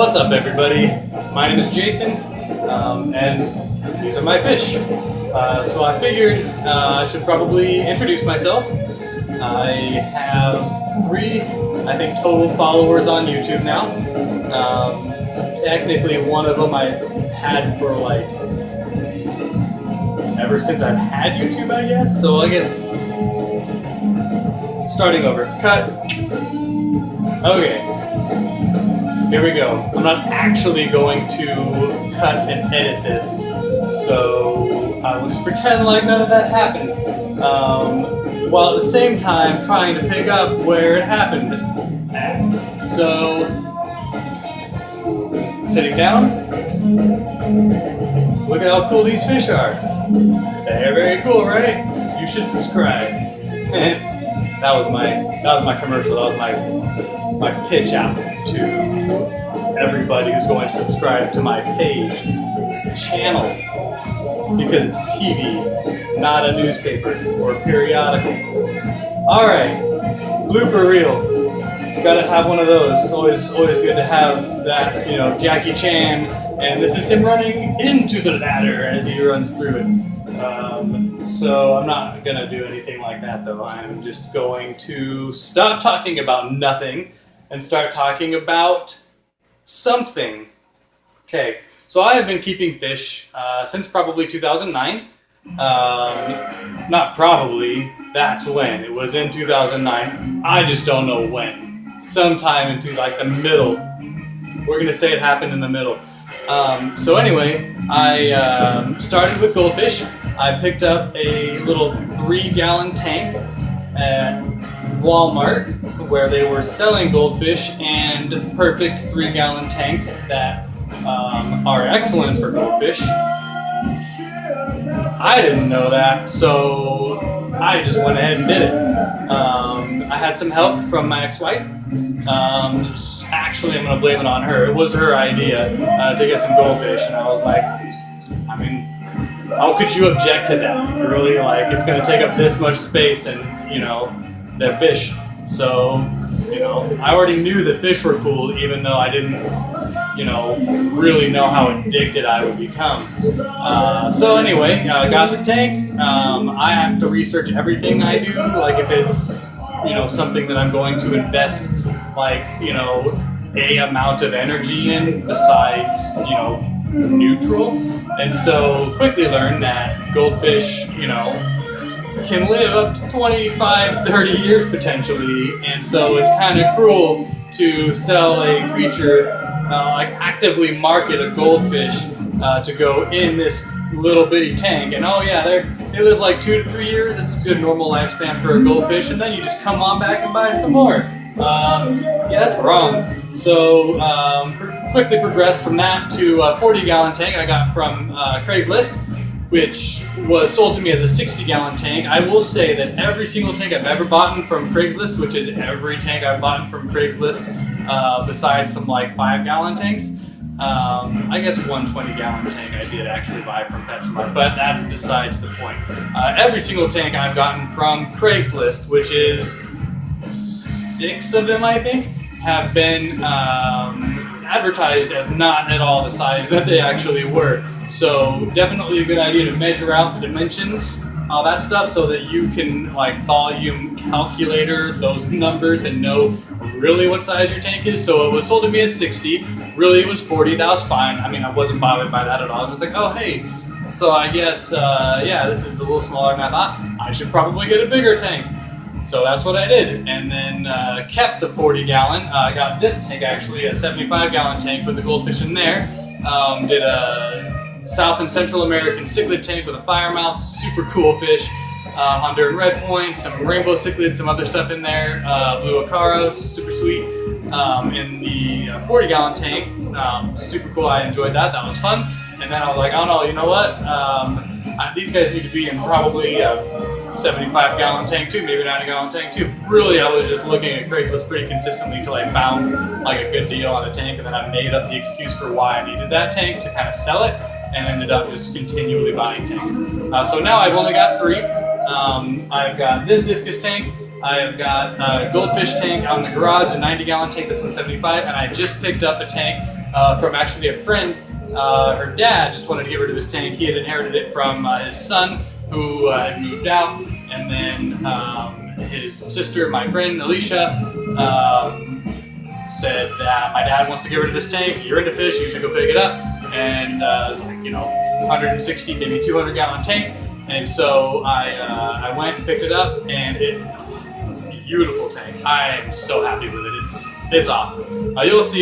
What's up, everybody? My name is Jason, and these are my fish. So I figured I should probably introduce myself. I have 3, I think, total followers on YouTube now. Technically, one of them I've had for like ever since I've had YouTube, I guess. So I guess starting over. Cut. Okay. Here we go. I'm not actually going to cut and edit this, so I will just pretend like none of that happened, while at the same time trying to pick up where it happened at. So, sitting down, look at how cool these fish are. They're very cool, right? You should subscribe. That was my commercial. That was my pitch out to everybody who's going to subscribe to my page, channel, because it's TV, not a newspaper or a periodical. All right, blooper reel. Gotta have one of those. Always good to have that. You know, Jackie Chan, and this is him running into the ladder as he runs through it. So I'm not gonna do anything like that, though. I'm just going to stop talking about nothing and start talking about something. Okay, so I have been keeping fish since probably 2009. Not probably, that's when. It was in 2009. I just don't know when. Sometime into like the middle. We're gonna say it happened in the middle. So anyway, I started with goldfish. I picked up a little 3-gallon tank at Walmart where they were selling goldfish and perfect 3-gallon tanks that are excellent for goldfish. I didn't know that, so I just went ahead and did it. I had some help from my ex-wife. Actually, I'm going to blame it on her. It was her idea to get some goldfish, and I was like, I mean, how could you object to that? Really, like, it's going to take up this much space, and, you know, they're fish. So, you know, I already knew that fish were cool, even though I didn't, you know, really know how addicted I would become. So anyway, got the tank. I have to research everything I do, like if it's, you know, something that I'm going to invest, like, you know, a amount of energy in besides, you know, neutral. And so quickly learned that goldfish, you know, can live up to 25, 30 years potentially, and so it's kind of cruel to sell a creature, like actively market a goldfish to go in this little bitty tank, and oh yeah, they live like 2 to 3 years, it's a good normal lifespan for a goldfish, and then you just come on back and buy some more. Yeah, that's wrong. So quickly progressed from that to a 40-gallon tank I got from Craigslist, which was sold to me as a 60-gallon tank. I will say that every single tank I've ever bought from Craigslist, which is every tank I've bought from Craigslist, besides some like 5-gallon tanks, I guess 120-gallon tank I did actually buy from PetSmart, but that's besides the point. Every single tank I've gotten from Craigslist, which is 6 of them I think, have been advertised as not at all the size that they actually were. So definitely a good idea to measure out the dimensions, all that stuff, so that you can like volume calculator those numbers and know really what size your tank is. So it was sold to me as 60. Really it was 40. That was fine. I mean, I wasn't bothered by that at all. I was just like, oh hey, so I guess yeah, this is a little smaller than I thought. I should probably get a bigger tank. So that's what I did, and then kept the 40-gallon. I got this tank actually, a 75-gallon tank with the goldfish in there. Did a South and Central American cichlid tank with a fire mouth, super cool fish. Honduran red point, some rainbow cichlids, some other stuff in there. Blue acaros, super sweet. In the 40-gallon tank, super cool. I enjoyed that. That was fun. And then I was like, oh no, you know what? These guys need to be in probably a 75-gallon tank too, maybe 90-gallon tank too. Really, I was just looking at Craigslist pretty consistently until I found like a good deal on a tank, and then I made up the excuse for why I needed that tank to kind of sell it, and ended up just continually buying tanks. So now I've only got 3. I've got this discus tank, I have got a goldfish tank out in the garage, a 90-gallon tank. This one's 75, and I just picked up a tank from actually a friend. Her dad just wanted to get rid of his tank. He had inherited it from his son, who had moved out, and then his sister, my friend Alicia, said that my dad wants to get rid of this tank. You're into fish, you should go pick it up. And it was like, 160, maybe 200-gallon tank. And so I went and picked it up, and beautiful tank. I am so happy with it. It's awesome. You'll see it.